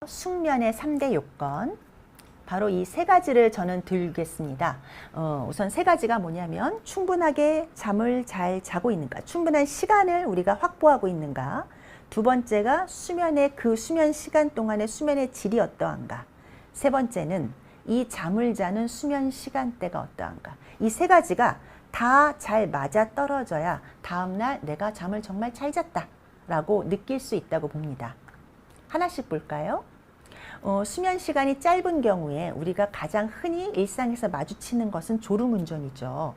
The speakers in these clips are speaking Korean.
숙면의 3대 요건, 바로 이 세 가지를 저는 들겠습니다. 우선 세 가지가 뭐냐면 충분하게 잠을 잘 자고 있는가, 충분한 시간을 우리가 확보하고 있는가, 두 번째가 그 수면 시간 동안의 수면의 질이 어떠한가, 세 번째는 이 잠을 자는 수면 시간대가 어떠한가. 이 세 가지가 다 잘 맞아 떨어져야 다음날 내가 잠을 정말 잘 잤다 라고 느낄 수 있다고 봅니다. 하나씩 볼까요? 수면 시간이 짧은 경우에 우리가 가장 흔히 일상에서 마주치는 것은 졸음운전이죠.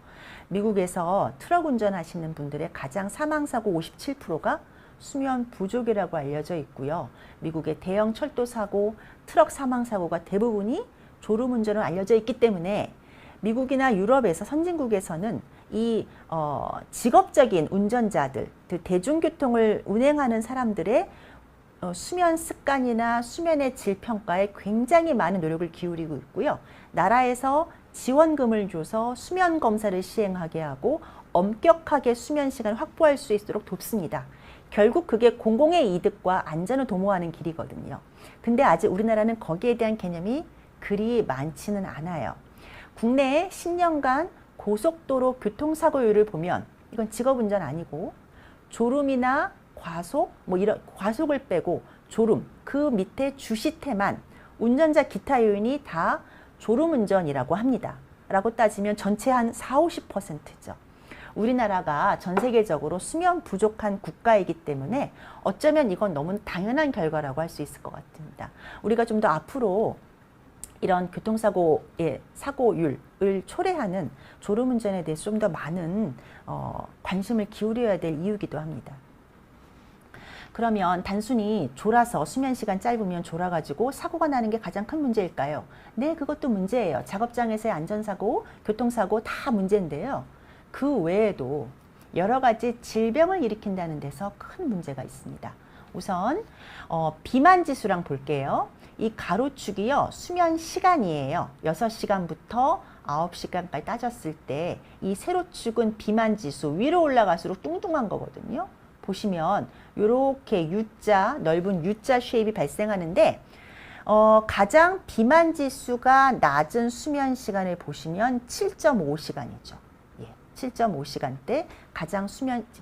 미국에서 트럭 운전하시는 분들의 가장 사망사고 57%가 수면 부족이라고 알려져 있고요. 미국의 대형 철도 사고, 트럭 사망 사고가 대부분이 졸음운전으로 알려져 있기 때문에 미국이나 유럽에서 선진국에서는 이 직업적인 운전자들, 대중교통을 운행하는 사람들의 수면 습관이나 수면의 질 평가에 굉장히 많은 노력을 기울이고 있고요. 나라에서 지원금을 줘서 수면 검사를 시행하게 하고 엄격하게 수면 시간을 확보할 수 있도록 돕습니다. 결국 그게 공공의 이득과 안전을 도모하는 길이거든요. 근데 아직 우리나라는 거기에 대한 개념이 그리 많지는 않아요. 국내에 10년간 고속도로 교통사고율을 보면 이건 직업운전 아니고 졸음이나 과속, 이런 과속을 빼고 졸음, 그 밑에 주시태만 운전자 기타 요인이 다 졸음운전이라고 합니다. 라고 따지면 전체 한 40~50%죠. 우리나라가 전 세계적으로 수면 부족한 국가이기 때문에 어쩌면 이건 너무 당연한 결과라고 할 수 있을 것 같습니다. 우리가 좀 더 앞으로 이런 교통사고의 사고율을 초래하는 졸음운전에 대해서 좀 더 많은 관심을 기울여야 될 이유이기도 합니다. 그러면 단순히 졸아서 수면 시간 짧으면 졸아가지고 사고가 나는 게 가장 큰 문제일까요? 네, 그것도 문제예요. 작업장에서의 안전사고, 교통사고 다 문제인데요. 그 외에도 여러 가지 질병을 일으킨다는 데서 큰 문제가 있습니다. 우선 비만 지수랑 볼게요. 이 가로축이요, 수면 시간이에요. 6시간부터 9시간까지 따졌을 때 이 세로축은 비만 지수, 위로 올라갈수록 뚱뚱한 거거든요. 보시면 이렇게 U자, 넓은 U자 쉐입이 발생하는데 가장 비만 지수가 낮은 수면 시간을 보시면 7.5시간이죠. 예, 7.5시간대 가장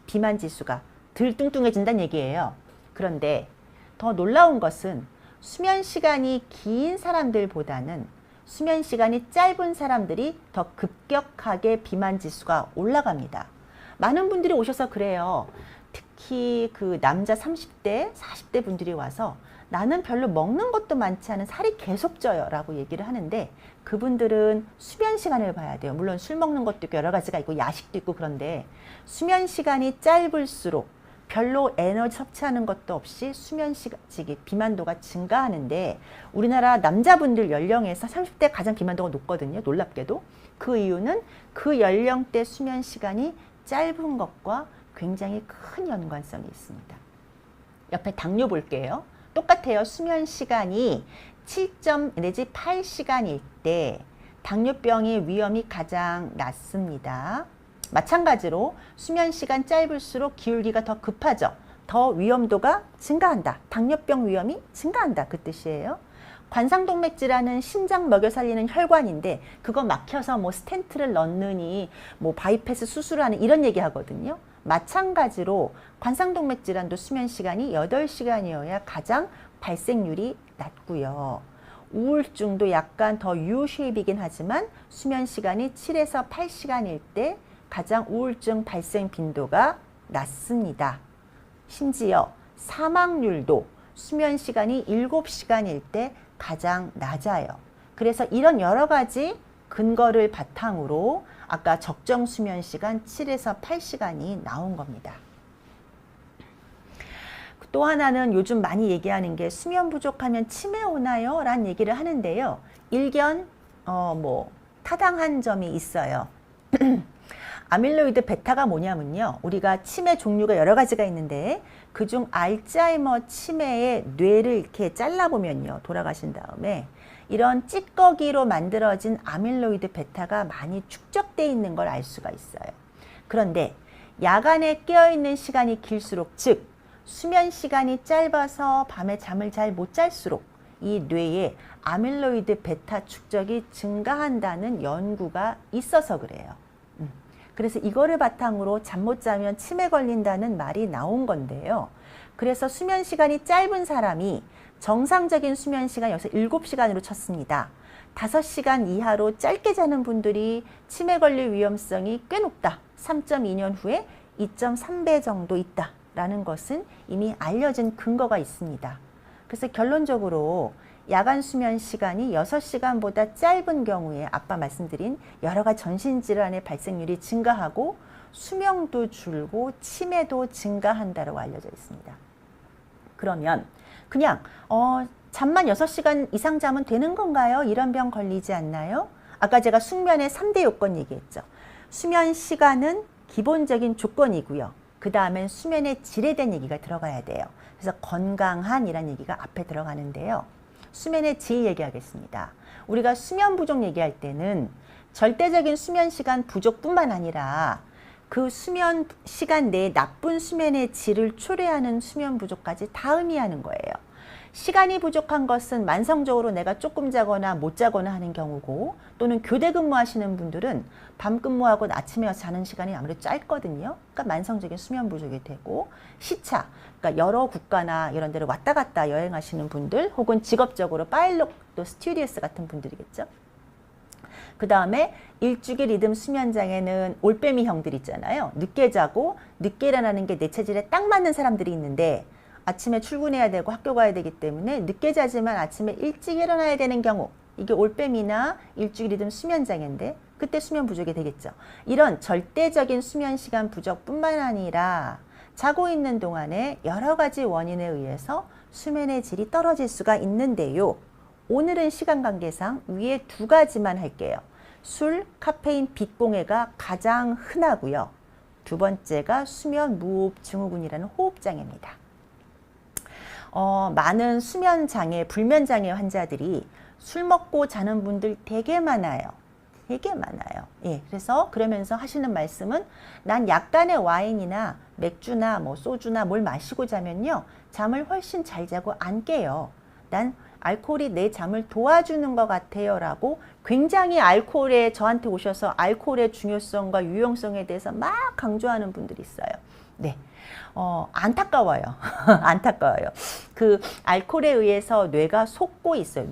비만 지수가 덜 뚱뚱해진다는 얘기예요. 그런데 더 놀라운 것은 수면 시간이 긴 사람들보다는 수면 시간이 짧은 사람들이 더 급격하게 비만 지수가 올라갑니다. 많은 분들이 오셔서 그래요. 특히 그 남자 30대, 40대 분들이 와서 나는 별로 먹는 것도 많지 않은 살이 계속 쪄요 라고 얘기를 하는데, 그분들은 수면 시간을 봐야 돼요. 물론 술 먹는 것도 있고 여러 가지가 있고 야식도 있고, 그런데 수면 시간이 짧을수록 별로 에너지 섭취하는 것도 없이 비만도가 증가하는데, 우리나라 남자분들 연령에서 30대 가장 비만도가 높거든요. 놀랍게도. 그 이유는 그 연령대 수면 시간이 짧은 것과 굉장히 큰 연관성이 있습니다. 옆에 당뇨 볼게요. 똑같아요. 수면 시간이 7점 내지 8시간일 때 당뇨병의 위험이 가장 낮습니다. 마찬가지로 수면 시간 짧을수록 기울기가 더 급하죠. 더 위험도가 증가한다. 당뇨병 위험이 증가한다. 그 뜻이에요. 관상동맥질환은 심장 먹여 살리는 혈관인데 그거 막혀서 스텐트를 넣느니 바이패스 수술하는 이런 얘기 하거든요. 마찬가지로 관상동맥질환도 수면 시간이 8시간이어야 가장 발생률이 낮고요. 우울증도 약간 더 U 쉐입이긴 하지만 수면 시간이 7에서 8시간일 때 가장 우울증 발생 빈도가 낮습니다. 심지어 사망률도 수면 시간이 7시간일 때 가장 낮아요. 그래서 이런 여러 가지 근거를 바탕으로 아까 적정 수면 시간 7에서 8시간이 나온 겁니다. 또 하나는 요즘 많이 얘기하는 게 수면 부족하면 치매 오나요? 라는 얘기를 하는데요. 일견 타당한 점이 있어요. 아밀로이드 베타가 뭐냐면요, 우리가 치매 종류가 여러 가지가 있는데 그중 알츠하이머 치매의 뇌를 이렇게 잘라보면요, 돌아가신 다음에 이런 찌꺼기로 만들어진 아밀로이드 베타가 많이 축적되어 있는 걸 알 수가 있어요. 그런데 야간에 깨어있는 시간이 길수록, 즉 수면 시간이 짧아서 밤에 잠을 잘 못 잘수록 이 뇌에 아밀로이드 베타 축적이 증가한다는 연구가 있어서 그래요. 그래서 이거를 바탕으로 잠 못 자면 치매 걸린다는 말이 나온 건데요. 그래서 수면 시간이 짧은 사람이 정상적인 수면 시간 여기서 7시간으로 쳤습니다. 5시간 이하로 짧게 자는 분들이 치매 걸릴 위험성이 꽤 높다. 3.2년 후에 2.3배 정도 있다라는 것은 이미 알려진 근거가 있습니다. 그래서 결론적으로 야간 수면 시간이 6시간보다 짧은 경우에 아까 말씀드린 여러 가지 전신질환의 발생률이 증가하고 수명도 줄고 치매도 증가한다고 알려져 있습니다. 그러면 그냥 잠만 6시간 이상 자면 되는 건가요? 이런 병 걸리지 않나요? 아까 제가 숙면의 3대 요건 얘기했죠. 수면 시간은 기본적인 조건이고요. 그 다음엔 수면의 질에 대한 얘기가 들어가야 돼요. 그래서 건강한이라는 얘기가 앞에 들어가는데요. 수면의 질 얘기하겠습니다. 우리가 수면 부족 얘기할 때는 절대적인 수면 시간 부족뿐만 아니라 그 수면 시간 내에 나쁜 수면의 질을 초래하는 수면 부족까지 다 의미하는 거예요. 시간이 부족한 것은 만성적으로 내가 조금 자거나 못 자거나 하는 경우고, 또는 교대 근무하시는 분들은 밤 근무하고 아침에 와서 자는 시간이 아무래도 짧거든요. 그러니까 만성적인 수면 부족이 되고, 시차, 그러니까 여러 국가나 이런 데를 왔다 갔다 여행하시는 분들, 혹은 직업적으로 파일럿 또 스튜어디스 같은 분들이겠죠. 그 다음에 일주기 리듬 수면 장애는 올빼미 형들 있잖아요. 늦게 자고 늦게 일어나는 게 내 체질에 딱 맞는 사람들이 있는데 아침에 출근해야 되고 학교 가야 되기 때문에 늦게 자지만 아침에 일찍 일어나야 되는 경우, 이게 올빼미나 일주기 리듬 수면 장애인데 그때 수면 부족이 되겠죠. 이런 절대적인 수면 시간 부족뿐만 아니라 자고 있는 동안에 여러 가지 원인에 의해서 수면의 질이 떨어질 수가 있는데요. 오늘은 시간 관계상 위에 2가지만 할게요. 술, 카페인, 빛공해가 가장 흔하고요. 2번째가 수면 무호흡 증후군이라는 호흡장애입니다. 많은 수면장애, 불면장애 환자들이 술 먹고 자는 분들 되게 많아요. 되게 많아요. 예, 그래서 그러면서 하시는 말씀은 난 약간의 와인이나 맥주나 뭐 소주나 뭘 마시고 자면요. 잠을 훨씬 잘 자고 안 깨요. 난 알코올이 내 잠을 도와주는 것 같아요 라고 굉장히 알코올에 저한테 오셔서 알코올의 중요성과 유용성에 대해서 막 강조하는 분들이 있어요. 네. 안타까워요. 안타까워요. 그 알코올에 의해서 뇌가 속고 있어요.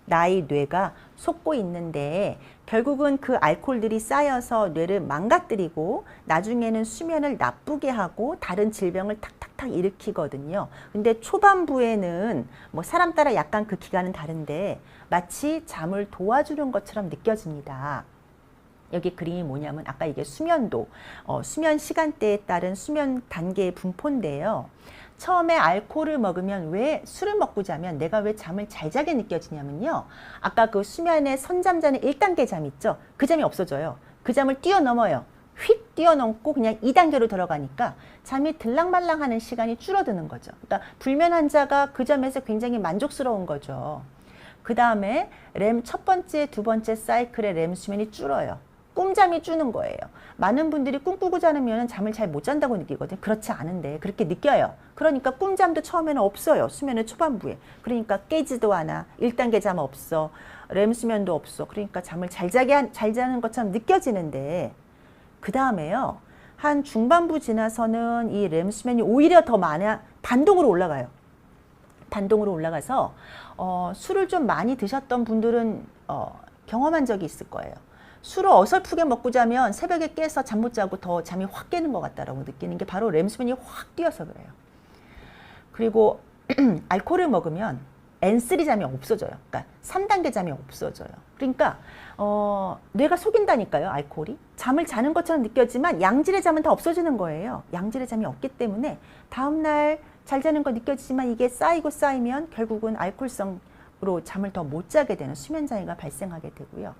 나의 뇌가 속고 있는데 결국은 그 알코올들이 쌓여서 뇌를 망가뜨리고 나중에는 수면을 나쁘게 하고 다른 질병을 탁탁탁 일으키거든요. 근데 초반부에는 뭐 사람 따라 약간 그 기간은 다른데 마치 잠을 도와주는 것처럼 느껴집니다. 여기 그림이 뭐냐면 아까 이게 수면도, 수면 시간대에 따른 수면 단계의 분포인데요. 처음에 알코올을 먹으면 왜 술을 먹고 자면 내가 왜 잠을 잘 자게 느껴지냐면요. 아까 그 수면의 선잠자는 1단계 잠 있죠. 그 잠이 없어져요. 그 잠을 뛰어넘어요. 휙 뛰어넘고 그냥 2단계로 들어가니까 잠이 들락말락하는 시간이 줄어드는 거죠. 그러니까 불면 환자가 그 점에서 굉장히 만족스러운 거죠. 그 다음에 렘 첫 번째, 두 번째 사이클의 렘 수면이 줄어요. 꿈잠이 주는 거예요. 많은 분들이 꿈꾸고 자면 잠을 잘 못 잔다고 느끼거든요. 그렇지 않은데 그렇게 느껴요. 그러니까 꿈잠도 처음에는 없어요. 수면의 초반부에. 그러니까 깨지도 않아. 1단계 잠 없어. 렘 수면도 없어. 그러니까 잠을 잘 자는 것처럼 느껴지는데 그 다음에요. 한 중반부 지나서는 이 렘 수면이 오히려 더 반동으로 올라가요. 반동으로 올라가서 술을 좀 많이 드셨던 분들은 경험한 적이 있을 거예요. 술을 어설프게 먹고 자면 새벽에 깨서 잠 못 자고 더 잠이 확 깨는 것 같다라고 느끼는 게 바로 렘 수면이 확 뛰어서 그래요. 그리고 알코올을 먹으면 N3 잠이 없어져요. 그러니까 3단계 잠이 없어져요. 그러니까 뇌가 속인다니까요. 알코올이. 잠을 자는 것처럼 느껴지만 양질의 잠은 다 없어지는 거예요. 양질의 잠이 없기 때문에 다음날 잘 자는 거 느껴지지만 이게 쌓이고 쌓이면 결국은 알코올성으로 잠을 더 못 자게 되는 수면장애가 발생하게 되고요.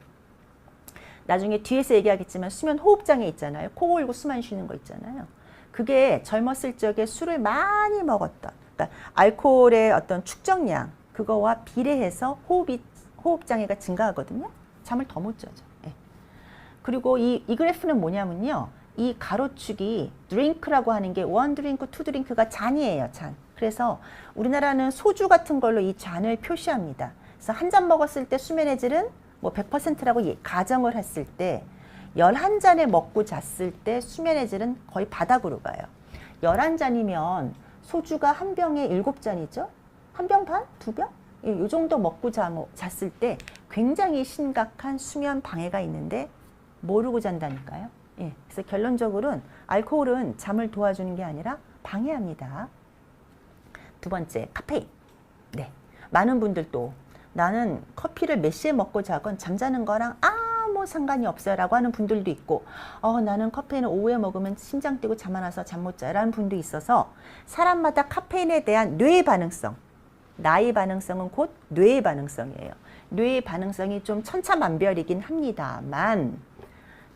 나중에 뒤에서 얘기하겠지만 수면 호흡장애 있잖아요. 코 골고 숨 안 쉬는 거 있잖아요. 그게 젊었을 적에 술을 많이 먹었던, 그러니까 알코올의 어떤 축적량, 그거와 비례해서 호흡장애가 증가하거든요. 잠을 더 못 자죠. 예. 그리고 이 그래프는 뭐냐면요. 이 가로축이 드링크라고 하는 게 원 드링크, 투 드링크가 잔이에요, 잔. 그래서 우리나라는 소주 같은 걸로 이 잔을 표시합니다. 그래서 한 잔 먹었을 때 수면의 질은 뭐 100%라고 가정을 했을 때 11잔에 먹고 잤을 때 수면의 질은 거의 바닥으로 가요. 11잔이면 소주가 한 병에 7잔이죠? 한 병 반? 두 병? 이 정도 먹고 잤을 때 굉장히 심각한 수면 방해가 있는데 모르고 잔다니까요. 예, 그래서 결론적으로는 알코올은 잠을 도와주는 게 아니라 방해합니다. 두 번째, 카페인. 네, 많은 분들도 나는 커피를 몇 시에 먹고 자건 잠자는 거랑 아무 상관이 없어요 라고 하는 분들도 있고, 나는 카페인을 오후에 먹으면 심장 뛰고 잠 안 와서 잠 못 자요 라는 분도 있어서, 사람마다 카페인에 대한 뇌의 반응성, 나의 반응성은 곧 뇌의 반응성이에요. 뇌의 반응성이 좀 천차만별이긴 합니다만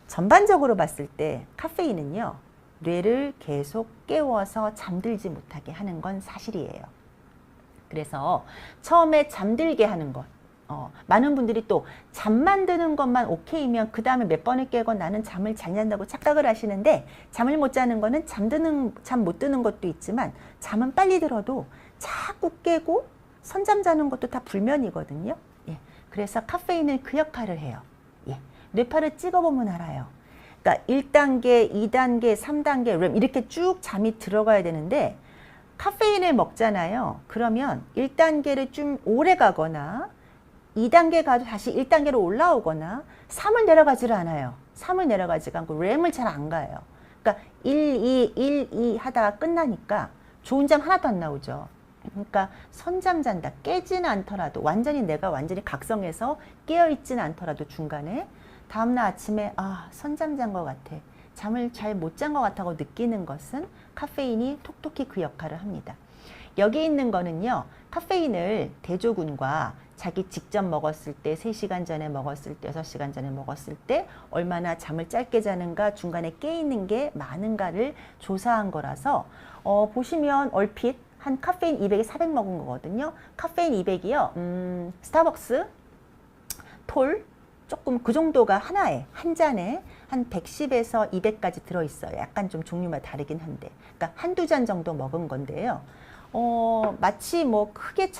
전반적으로 봤을 때 카페인은요, 뇌를 계속 깨워서 잠들지 못하게 하는 건 사실이에요. 그래서 처음에 잠들게 하는 것, 많은 분들이 또 잠만 드는 것만 오케이면 그 다음에 몇 번을 깨고 나는 잠을 잘 잔다고 착각을 하시는데, 잠을 못 자는 거는 잠 못 드는 것도 있지만 잠은 빨리 들어도 자꾸 깨고 선잠 자는 것도 다 불면이거든요. 예, 그래서 카페인은 그 역할을 해요. 예, 뇌파를 찍어보면 알아요. 그러니까 1단계, 2단계, 3단계, 램 이렇게 쭉 잠이 들어가야 되는데 카페인을 먹잖아요. 그러면 1단계를 좀 오래 가거나 2단계 가도 다시 1단계로 올라오거나 3을 내려가지를 않아요. 3을 내려가지가 않고 램을 잘 안 가요. 그러니까 1, 2 하다가 끝나니까 좋은 잠 하나도 안 나오죠. 그러니까 선잠 잔다, 깨지는 않더라도 내가 완전히 각성해서 깨어있지는 않더라도 중간에 다음날 아침에 선잠 잔 것 같아, 잠을 잘 못 잔 것 같다고 느끼는 것은 카페인이 톡톡히 그 역할을 합니다. 여기 있는 거는요, 카페인을 대조군과 자기 직접 먹었을 때, 3시간 전에 먹었을 때, 6시간 전에 먹었을 때 얼마나 잠을 짧게 자는가, 중간에 깨있는 게 많은가를 조사한 거라서 보시면 얼핏 한 카페인 200에 400 먹은 거거든요. 카페인 200이요. 스타벅스, 톨, 조금 그 정도가 한 잔에 한 110에서 200까지 들어있어요. 약간 좀 종류마다 다르긴 한데. 그러니까 한두 잔 정도 먹은 건데요. 마치 뭐 크게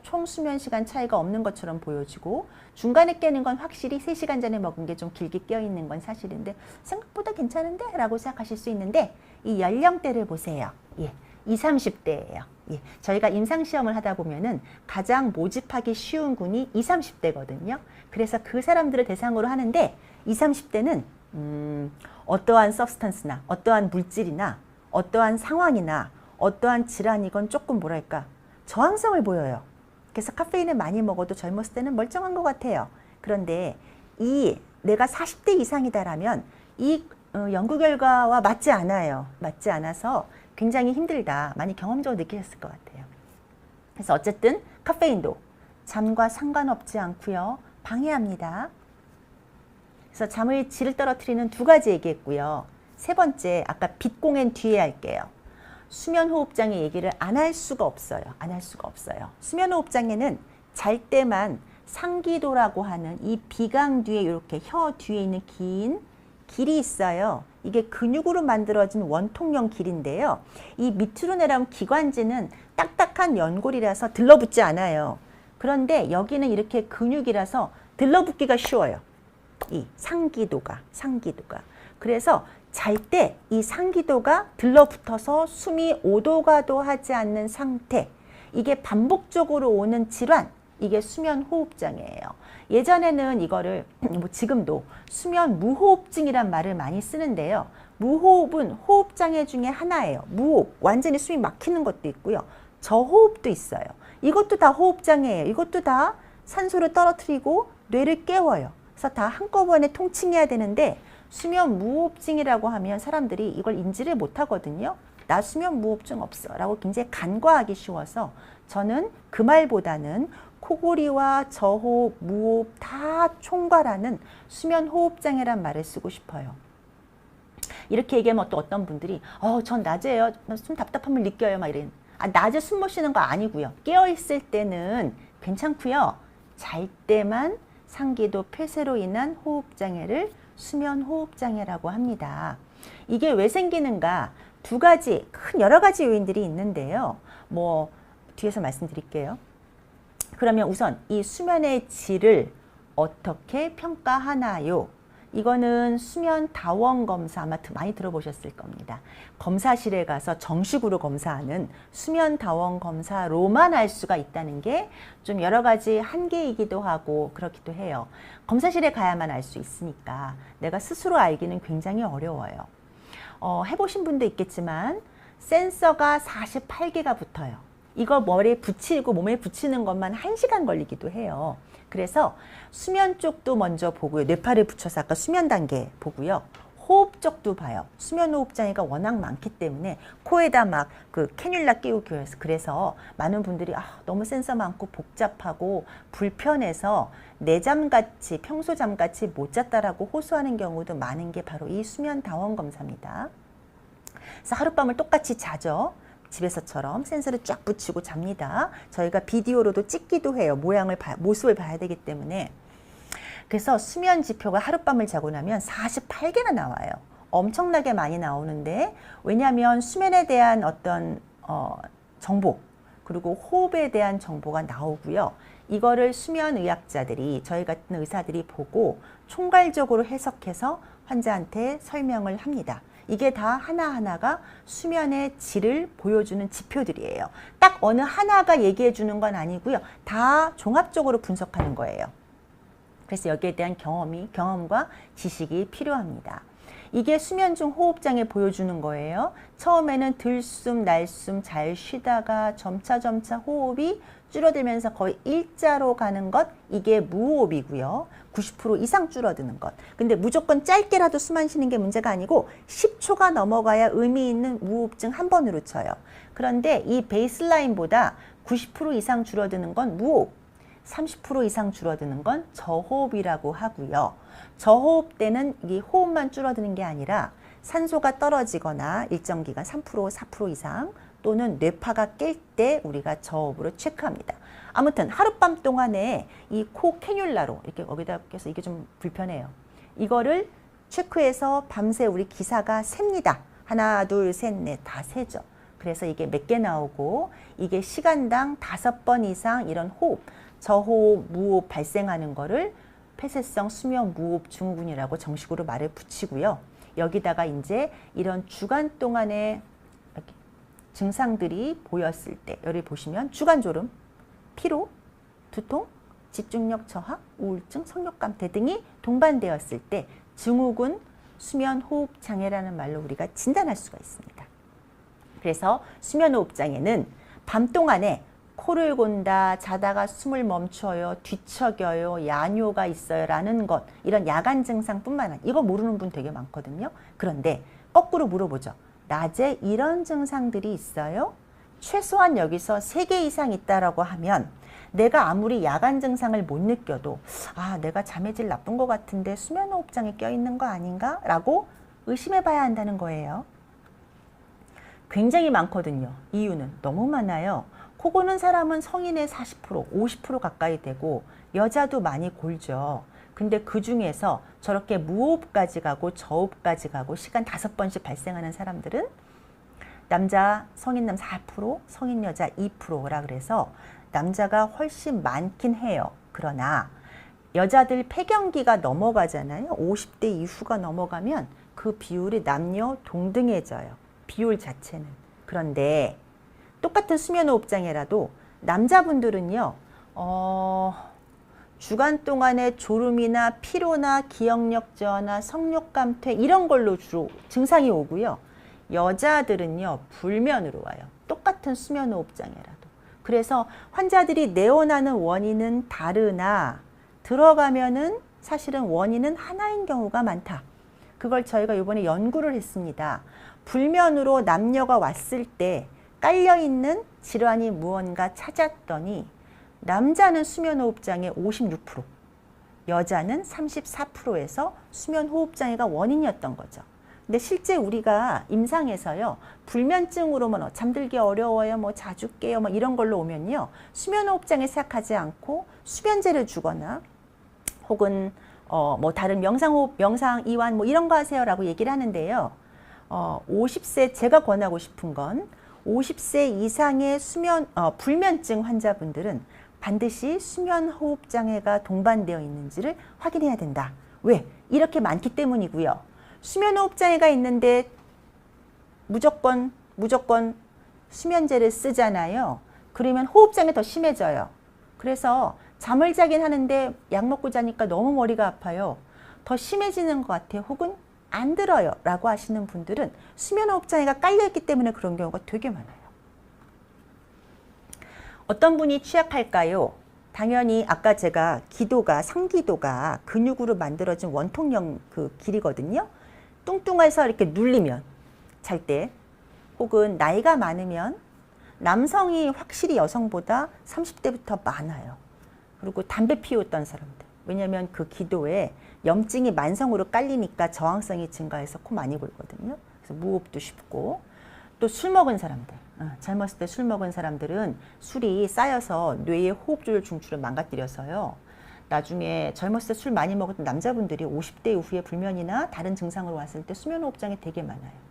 총 수면 시간 차이가 없는 것처럼 보여지고, 중간에 깨는 건 확실히 3시간 전에 먹은 게 좀 길게 깨어있는 건 사실인데 생각보다 괜찮은데? 라고 생각하실 수 있는데, 이 연령대를 보세요. 예, 20, 30대예요. 예, 저희가 임상시험을 하다 보면은 가장 모집하기 쉬운 군이 20, 30대거든요. 그래서 그 사람들을 대상으로 하는데 20, 30대는 어떠한 서브스턴스나 어떠한 물질이나 어떠한 상황이나 어떠한 질환이건 조금 뭐랄까 저항성을 보여요. 그래서 카페인을 많이 먹어도 젊었을 때는 멀쩡한 것 같아요. 그런데 내가 40대 이상이다라면 이 연구 결과와 맞지 않아요. 맞지 않아서 굉장히 힘들다, 많이 경험적으로 느끼셨을 것 같아요. 그래서 어쨌든 카페인도 잠과 상관없지 않고요, 방해합니다. 그래서 잠의 질을 떨어뜨리는 두 가지 얘기했고요. 세 번째, 아까 빛공엔 뒤에 할게요. 수면호흡장애 얘기를 안 할 수가 없어요. 안 할 수가 없어요. 수면호흡장애는 잘 때만 상기도라고 하는 이 비강 뒤에, 이렇게 혀 뒤에 있는 긴 길이 있어요. 이게 근육으로 만들어진 원통형 길인데요. 이 밑으로 내려온 기관지는 딱딱한 연골이라서 들러붙지 않아요. 그런데 여기는 이렇게 근육이라서 들러붙기가 쉬워요. 이 상기도가. 그래서 잘 때 이 상기도가 들러붙어서 숨이 오도가도 하지 않는 상태, 이게 반복적으로 오는 질환, 이게 수면 호흡장애예요. 예전에는 이거를 지금도 수면 무호흡증이란 말을 많이 쓰는데요. 무호흡은 호흡장애 중에 하나예요. 무호흡, 완전히 숨이 막히는 것도 있고요. 저호흡도 있어요. 이것도 다 호흡장애예요. 이것도 다 산소를 떨어뜨리고 뇌를 깨워요. 그래서 다 한꺼번에 통칭해야 되는데, 수면 무호흡증이라고 하면 사람들이 이걸 인지를 못하거든요. 나 수면 무호흡증 없어 라고 굉장히 간과하기 쉬워서 저는 그 말보다는 코골이와 저호흡, 무호흡 다 총괄하는 수면 호흡장애란 말을 쓰고 싶어요. 이렇게 얘기하면 또 어떤 분들이 전 낮에요, 숨 답답함을 느껴요 막 이런. 낮에 숨 못 쉬는 거 아니고요. 깨어있을 때는 괜찮고요. 잘 때만 상기도 폐쇄로 인한 호흡장애를 수면 호흡장애라고 합니다. 이게 왜 생기는가? 두 가지, 여러 가지 요인들이 있는데요. 뭐 뒤에서 말씀드릴게요. 그러면 우선 이 수면의 질을 어떻게 평가하나요? 이거는 수면 다원 검사 아마 많이 들어보셨을 겁니다. 검사실에 가서 정식으로 검사하는 수면 다원 검사로만 알 수가 있다는 게 좀 여러 가지 한계이기도 하고 그렇기도 해요. 검사실에 가야만 알 수 있으니까 내가 스스로 알기는 굉장히 어려워요. 해보신 분도 있겠지만 센서가 48개가 붙어요. 이거 머리에 붙이고 몸에 붙이는 것만 1시간 걸리기도 해요. 그래서 수면 쪽도 먼저 보고요. 뇌파를 붙여서 아까 수면 단계 보고요. 호흡 쪽도 봐요. 수면 호흡 장애가 워낙 많기 때문에 코에다 막 그 캐뉼라 끼우고 해서 그래서 많은 분들이 너무 센서 많고 복잡하고 불편해서 내 잠같이 평소 잠같이 못 잤다라고 호소하는 경우도 많은 게 바로 이 수면 다원 검사입니다. 그래서 하룻밤을 똑같이 자죠. 집에서처럼 센서를 쫙 붙이고 잡니다. 저희가 비디오로도 찍기도 해요. 모습을 봐야 되기 때문에. 그래서 수면 지표가 하룻밤을 자고 나면 48개나 나와요. 엄청나게 많이 나오는데 왜냐하면 수면에 대한 어떤 정보 그리고 호흡에 대한 정보가 나오고요. 이거를 수면의학자들이 저희 같은 의사들이 보고 총괄적으로 해석해서 환자한테 설명을 합니다. 이게 다 하나하나가 수면의 질을 보여주는 지표들이에요. 딱 어느 하나가 얘기해 주는 건 아니고요. 다 종합적으로 분석하는 거예요. 그래서 여기에 대한 경험과 지식이 필요합니다. 이게 수면 중 호흡장애 보여주는 거예요. 처음에는 들숨, 날숨 잘 쉬다가 점차 호흡이 줄어들면서 거의 일자로 가는 것, 이게 무호흡이고요. 90% 이상 줄어드는 것. 근데 무조건 짧게라도 숨 안 쉬는 게 문제가 아니고 10초가 넘어가야 의미 있는 무호흡증 한 번으로 쳐요. 그런데 이 베이스라인보다 90% 이상 줄어드는 건 무호흡, 30% 이상 줄어드는 건 저호흡이라고 하고요. 저호흡 때는 이 호흡만 줄어드는 게 아니라 산소가 떨어지거나 일정 기간 3%, 4% 이상 또는 뇌파가 깰 때 우리가 저호흡으로 체크합니다. 아무튼 하룻밤 동안에 이 코 캐뉼라로 이렇게 여기다 껴서 이게 좀 불편해요. 이거를 체크해서 밤새 우리 기사가 셉니다. 하나, 둘, 셋, 넷 다 세죠. 그래서 이게 몇 개 나오고 이게 시간당 5번 이상 이런 호흡, 저호흡, 무호흡 발생하는 거를 폐쇄성 수면 무호흡 증후군이라고 정식으로 말을 붙이고요. 여기다가 이제 이런 주간 동안에 증상들이 보였을 때 여기 보시면 주간졸음, 피로, 두통, 집중력 저하, 우울증, 성욕감퇴 등이 동반되었을 때 증후군 수면호흡 장애라는 말로 우리가 진단할 수가 있습니다. 그래서 수면호흡 장애는 밤 동안에 코를 곤다, 자다가 숨을 멈춰요, 뒤척여요, 야뇨가 있어요 라는 것, 이런 야간 증상뿐만 아니라 이거 모르는 분 되게 많거든요. 그런데 거꾸로 물어보죠. 낮에 이런 증상들이 있어요? 최소한 여기서 3개 이상 있다라고 하면 내가 아무리 야간 증상을 못 느껴도 내가 잠의 질 나쁜 것 같은데 수면호흡장애 껴있는 거 아닌가? 라고 의심해 봐야 한다는 거예요. 굉장히 많거든요. 이유는 너무 많아요. 코 고는 사람은 성인의 40%, 50% 가까이 되고 여자도 많이 골죠. 근데 그 중에서 저렇게 무호흡까지 가고 저호흡까지 가고 시간 5번씩 발생하는 사람들은 남자 성인 남 4%, 성인 여자 2%라 그래서 남자가 훨씬 많긴 해요. 그러나 여자들 폐경기가 넘어가잖아요. 50대 이후가 넘어가면 그 비율이 남녀 동등해져요. 비율 자체는. 그런데 똑같은 수면호흡장애라도 남자분들은요. 주간 동안에 졸음이나 피로나 기억력 저하나 성욕감퇴 이런 걸로 주로 증상이 오고요. 여자들은요. 불면으로 와요. 똑같은 수면호흡장애라도. 그래서 환자들이 내원하는 원인은 다르나 들어가면은 사실은 원인은 하나인 경우가 많다. 그걸 저희가 이번에 연구를 했습니다. 불면으로 남녀가 왔을 때 깔려있는 질환이 무언가 찾았더니 남자는 수면호흡장애 56%, 여자는 34%에서 수면호흡장애가 원인이었던 거죠. 근데 실제 우리가 임상에서요, 불면증으로만 잠들기 어려워요, 자주 깨요, 이런 걸로 오면요, 수면호흡장애 생각하지 않고 수면제를 주거나 혹은 다른 명상호흡, 명상 이완 이런 거 하세요라고 얘기를 하는데요. 50세 제가 권하고 싶은 건 50세 이상의 불면증 환자분들은 반드시 수면호흡 장애가 동반되어 있는지를 확인해야 된다. 왜? 이렇게 많기 때문이고요. 수면호흡 장애가 있는데 무조건 수면제를 쓰잖아요. 그러면 호흡장애 더 심해져요. 그래서 잠을 자긴 하는데 약 먹고 자니까 너무 머리가 아파요. 더 심해지는 것 같아요. 혹은 안 들어요 라고 하시는 분들은 수면호흡장애가 깔려있기 때문에 그런 경우가 되게 많아요. 어떤 분이 취약할까요? 당연히 아까 제가 상기도가 근육으로 만들어진 원통형 그 길이거든요. 뚱뚱해서 이렇게 눌리면 잘 때, 혹은 나이가 많으면 남성이 확실히 여성보다 30대부터 많아요. 그리고 담배 피웠던 사람들. 왜냐하면 그 기도에 염증이 만성으로 깔리니까 저항성이 증가해서 코 많이 골거든요. 그래서 무호흡도 쉽고. 또 술 먹은 사람들. 젊었을 때 술 먹은 사람들은 술이 쌓여서 뇌의 호흡조절 중추를 망가뜨려서요. 나중에 젊었을 때 술 많이 먹었던 남자분들이 50대 이후에 불면이나 다른 증상으로 왔을 때 수면호흡장애 되게 많아요.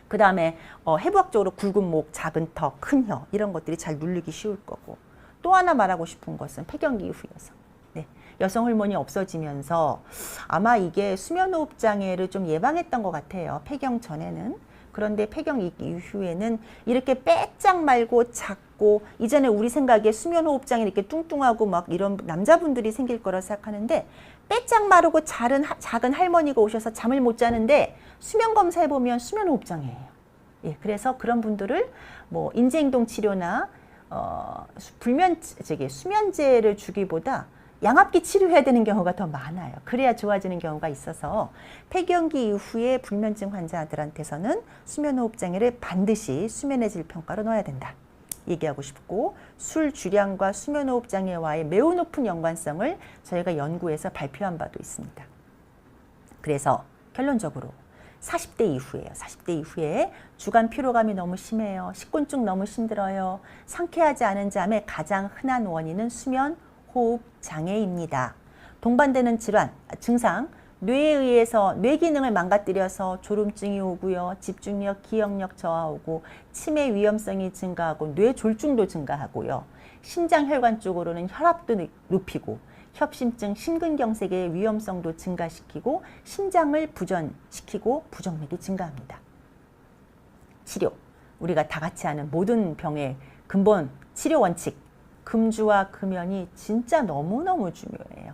그 다음에 해부학적으로 굵은 목, 작은 턱, 큰 혀 이런 것들이 잘 눌리기 쉬울 거고. 또 하나 말하고 싶은 것은 폐경기 이후 여성. 네, 여성 호르몬이 없어지면서 아마 이게 수면호흡 장애를 좀 예방했던 것 같아요. 폐경 전에는. 그런데 폐경 이후에는 이렇게 빼짝 말고 작고, 이전에 우리 생각에 수면호흡 장애 이렇게 뚱뚱하고 막 이런 남자분들이 생길 거라 생각하는데, 빼짝 마르고 작은 할머니가 오셔서 잠을 못 자는데 수면 검사해 보면 수면호흡 장애예요. 예, 그래서 그런 분들을 뭐 인지행동 치료나 수면제를 주기보다 양압기 치료해야 되는 경우가 더 많아요. 그래야 좋아지는 경우가 있어서 폐경기 이후에 불면증 환자들한테서는 수면호흡 장애를 반드시 수면의 질 평가로 넣어야 된다. 얘기하고 싶고, 술 주량과 수면호흡 장애와의 매우 높은 연관성을 저희가 연구해서 발표한 바도 있습니다. 그래서 결론적으로 40대 이후에요. 40대 이후에 주간 피로감이 너무 심해요. 식곤증 너무 힘들어요. 상쾌하지 않은 잠의 가장 흔한 원인은 수면 호흡 장애입니다. 동반되는 증상, 뇌에 의해서 뇌 기능을 망가뜨려서 졸음증이 오고요. 집중력, 기억력 저하오고, 치매 위험성이 증가하고, 뇌졸중도 증가하고요. 심장 혈관 쪽으로는 혈압도 높이고, 협심증, 심근경색의 위험성도 증가시키고, 심장을 부전시키고 부정맥이 증가합니다. 치료, 우리가 다 같이 아는 모든 병의 근본 치료 원칙, 금주와 금연이 진짜 너무너무 중요해요.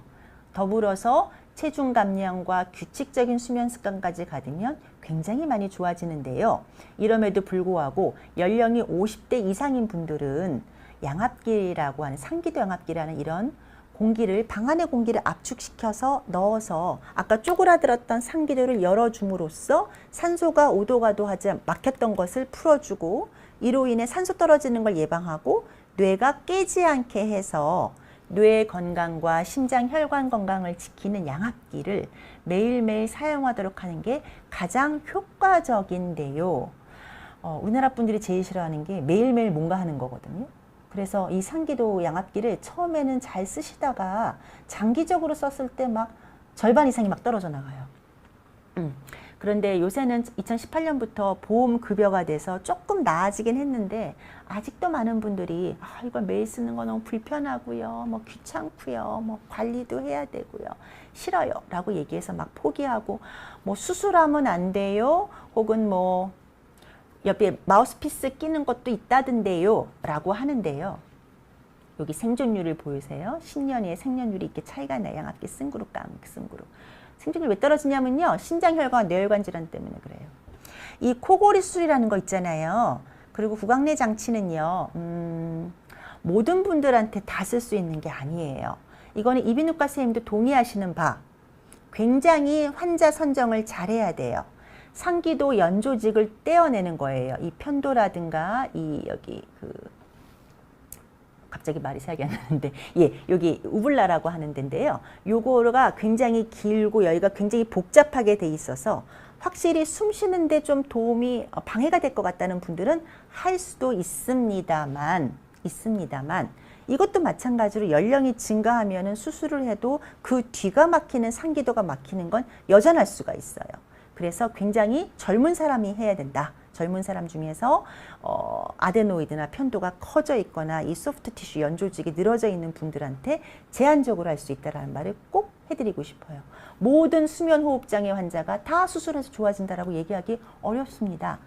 더불어서 체중 감량과 규칙적인 수면 습관까지 가지면 굉장히 많이 좋아지는데요. 이럼에도 불구하고 연령이 50대 이상인 분들은 양압기라고 하는 상기도 양압기라는 이런 공기를, 방 안의 공기를 압축시켜서 넣어서 아까 쪼그라들었던 상기도를 열어줌으로써 산소가 오도가도 하지 막혔던 것을 풀어주고, 이로 인해 산소 떨어지는 걸 예방하고 뇌가 깨지 않게 해서 뇌 건강과 심장 혈관 건강을 지키는 양압기를 매일매일 사용하도록 하는 게 가장 효과적인데요. 우리나라 분들이 제일 싫어하는 게 매일매일 뭔가 하는 거거든요. 그래서 이 상기도 양압기를 처음에는 잘 쓰시다가 장기적으로 썼을 때 막 절반 이상이 막 떨어져 나가요. 그런데 요새는 2018년부터 보험 급여가 돼서 조금 나아지긴 했는데, 아직도 많은 분들이 이걸 매일 쓰는 거 너무 불편하고요, 뭐 귀찮고요, 뭐 관리도 해야 되고요, 싫어요 라고 얘기해서 막 포기하고, 뭐 수술하면 안 돼요, 혹은 뭐 옆에 마우스피스 끼는 것도 있다던데요 라고 하는데요. 여기 생존율을 보이세요? 10년의 생존율이 이렇게 차이가 나요. 양압기 쓴 그룹, 쓴 그룹. 생존율이 왜 떨어지냐면요, 신장혈관, 뇌혈관 질환 때문에 그래요. 이 코골이 수술이라는 거 있잖아요. 그리고 구강내 장치는요, 모든 분들한테 다 쓸 수 있는 게 아니에요. 이거는 이비인후과 선생님도 동의하시는 바, 굉장히 환자 선정을 잘해야 돼요. 상기도 연조직을 떼어내는 거예요. 이 편도라든가 갑자기 말이 생각이 안 나는데, 예, 여기 우블라라고 하는 데인데요. 요거가 굉장히 길고 여기가 굉장히 복잡하게 돼 있어서 확실히 숨 쉬는데 좀 도움이, 방해가 될 것 같다는 분들은 할 수도 있습니다만 이것도 마찬가지로 연령이 증가하면은 수술을 해도 그 뒤가 막히는 상기도가 막히는 건 여전할 수가 있어요. 그래서 굉장히 젊은 사람이 해야 된다. 젊은 사람 중에서 아데노이드나 편도가 커져 있거나 이 소프트 티슈 연조직이 늘어져 있는 분들한테 제한적으로 할 수 있다는 말을 꼭 해드리고 싶어요. 모든 수면호흡장애 환자가 다 수술해서 좋아진다라고 얘기하기 어렵습니다.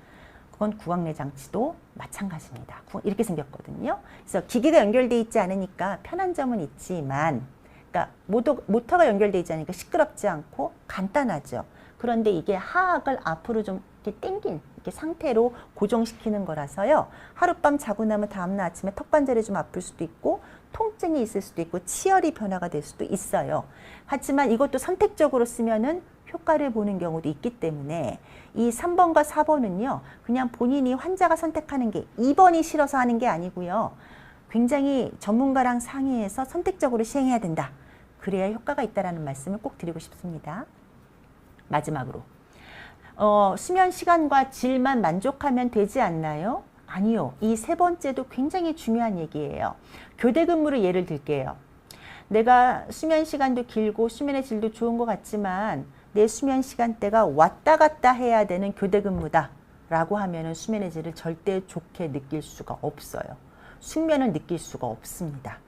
그건 구강내 장치도 마찬가지입니다. 이렇게 생겼거든요. 그래서 기계가 연결되어 있지 않으니까 편한 점은 있지만, 그러니까 모터가 연결되어 있지 않으니까 시끄럽지 않고 간단하죠. 그런데 이게 하악을 앞으로 좀 이렇게 당긴 이렇게 상태로 고정시키는 거라서요. 하룻밤 자고 나면 다음날 아침에 턱관절이 좀 아플 수도 있고 통증이 있을 수도 있고 치열이 변화가 될 수도 있어요. 하지만 이것도 선택적으로 쓰면은 효과를 보는 경우도 있기 때문에 이 3번과 4번은요. 그냥 본인이 환자가 선택하는 게 2번이 싫어서 하는 게 아니고요. 굉장히 전문가랑 상의해서 선택적으로 시행해야 된다. 그래야 효과가 있다라는 말씀을 꼭 드리고 싶습니다. 마지막으로 수면 시간과 질만 만족하면 되지 않나요? 아니요. 이 세 번째도 굉장히 중요한 얘기예요. 교대 근무를 예를 들게요. 내가 수면 시간도 길고 수면의 질도 좋은 것 같지만 내 수면 시간대가 왔다 갔다 해야 되는 교대 근무다 라고 하면은 수면의 질을 절대 좋게 느낄 수가 없어요. 숙면을 느낄 수가 없습니다.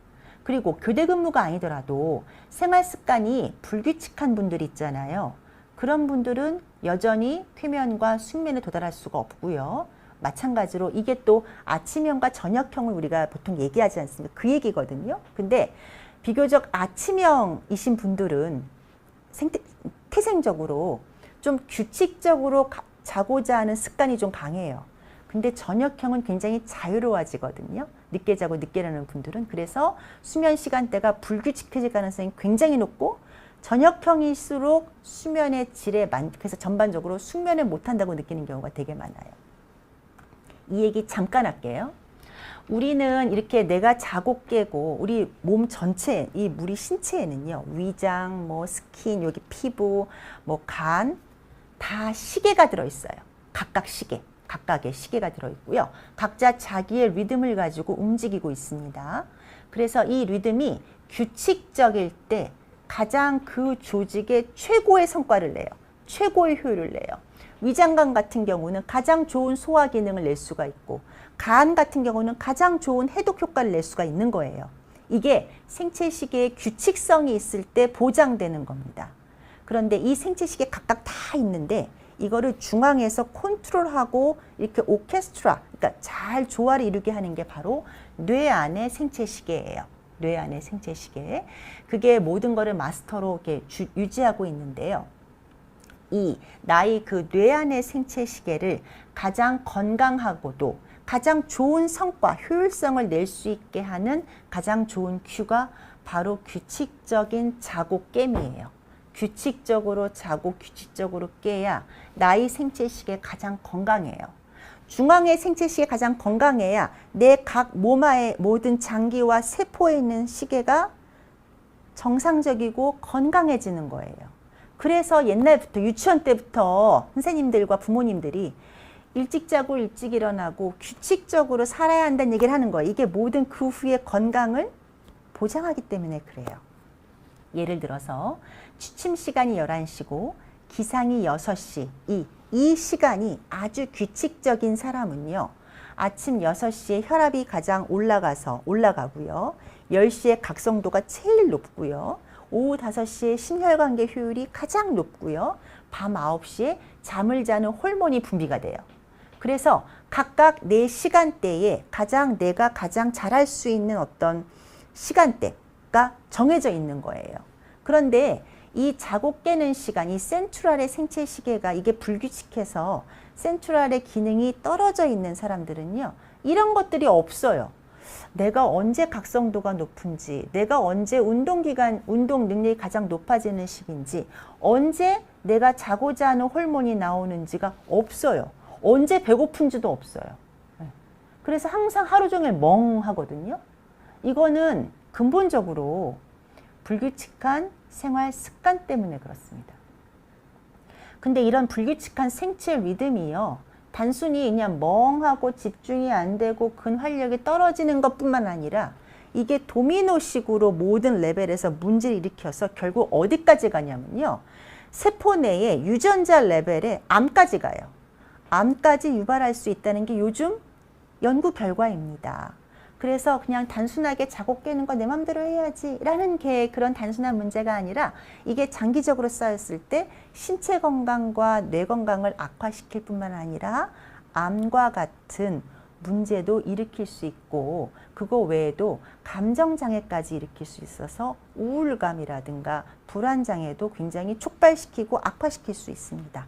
그리고 교대 근무가 아니더라도 생활 습관이 불규칙한 분들 있잖아요. 그런 분들은 여전히 쾌면과 숙면에 도달할 수가 없고요. 마찬가지로 이게 또 아침형과 저녁형을 우리가 보통 얘기하지 않습니까? 그 얘기거든요. 근데 비교적 아침형이신 분들은 태생적으로 좀 규칙적으로 자고자 하는 습관이 좀 강해요. 근데 저녁형은 굉장히 자유로워지거든요. 늦게 자고 늦게 일어나는 분들은. 그래서 수면 시간대가 불규칙해질 가능성이 굉장히 높고 저녁형일수록 수면의 질에 그래서 전반적으로 숙면을 못한다고 느끼는 경우가 되게 많아요. 이 얘기 잠깐 할게요. 우리는 이렇게 내가 자고 깨고 우리 몸 전체, 우리 신체에는요. 위장, 뭐 스킨, 여기 피부, 뭐 간, 다 시계가 들어있어요. 각각 시계, 각각의 시계가 들어있고요. 각자 자기의 리듬을 가지고 움직이고 있습니다. 그래서 이 리듬이 규칙적일 때 가장 그 조직의 최고의 성과를 내요. 최고의 효율을 내요. 위장관 같은 경우는 가장 좋은 소화 기능을 낼 수가 있고 간 같은 경우는 가장 좋은 해독 효과를 낼 수가 있는 거예요. 이게 생체 시계의 규칙성이 있을 때 보장되는 겁니다. 그런데 이 생체 시계 각각 다 있는데 이거를 중앙에서 컨트롤하고 이렇게 오케스트라, 그러니까 잘 조화를 이루게 하는 게 바로 뇌 안의 생체 시계예요. 뇌 안의 생체 시계. 그게 모든 거를 마스터로 이렇게 유지하고 있는데요. 나의 그 뇌 안의 생체 시계를 가장 건강하고도 가장 좋은 성과, 효율성을 낼 수 있게 하는 가장 좋은 큐가 바로 규칙적인 자고 깸이에요. 규칙적으로 자고 규칙적으로 깨야 나의 생체 시계 가장 건강해요. 중앙의 생체 시계 가장 건강해야 내 각 몸의 모든 장기와 세포에 있는 시계가 정상적이고 건강해지는 거예요. 그래서 옛날부터 유치원 때부터 선생님들과 부모님들이 일찍 자고 일찍 일어나고 규칙적으로 살아야 한다는 얘기를 하는 거예요. 이게 모든 그 후의 건강을 보장하기 때문에 그래요. 예를 들어서 취침 시간이 11시고 기상이 6시 이 시간이 아주 규칙적인 사람은요. 아침 6시에 혈압이 가장 올라가고요. 10시에 각성도가 제일 높고요. 오후 5시에 심혈관계 효율이 가장 높고요. 밤 9시에 잠을 자는 호르몬이 분비가 돼요. 그래서 각각 내 시간대에 내가 가장 잘할 수 있는 어떤 시간대가 정해져 있는 거예요. 그런데 이 자고 깨는 시간, 이 센트럴의 생체 시계가 이게 불규칙해서 센트럴의 기능이 떨어져 있는 사람들은요. 이런 것들이 없어요. 내가 언제 각성도가 높은지, 내가 언제 운동 능력이 가장 높아지는 시기인지, 언제 내가 자고자 하는 호르몬이 나오는지가 없어요. 언제 배고픈지도 없어요. 그래서 항상 하루 종일 멍하거든요. 이거는 근본적으로 불규칙한 생활 습관 때문에 그렇습니다. 근데 이런 불규칙한 생체 리듬이요. 단순히 그냥 멍하고 집중이 안 되고 근활력이 떨어지는 것뿐만 아니라 이게 도미노식으로 모든 레벨에서 문제를 일으켜서 결국 어디까지 가냐면요. 세포 내에 유전자 레벨에 암까지 가요. 암까지 유발할 수 있다는 게 요즘 연구 결과입니다. 그래서 그냥 단순하게 자고 깨는 거 내 맘대로 해야지 라는 게 그런 단순한 문제가 아니라 이게 장기적으로 쌓였을 때 신체 건강과 뇌 건강을 악화시킬 뿐만 아니라 암과 같은 문제도 일으킬 수 있고 그거 외에도 감정장애까지 일으킬 수 있어서 우울감이라든가 불안장애도 굉장히 촉발시키고 악화시킬 수 있습니다.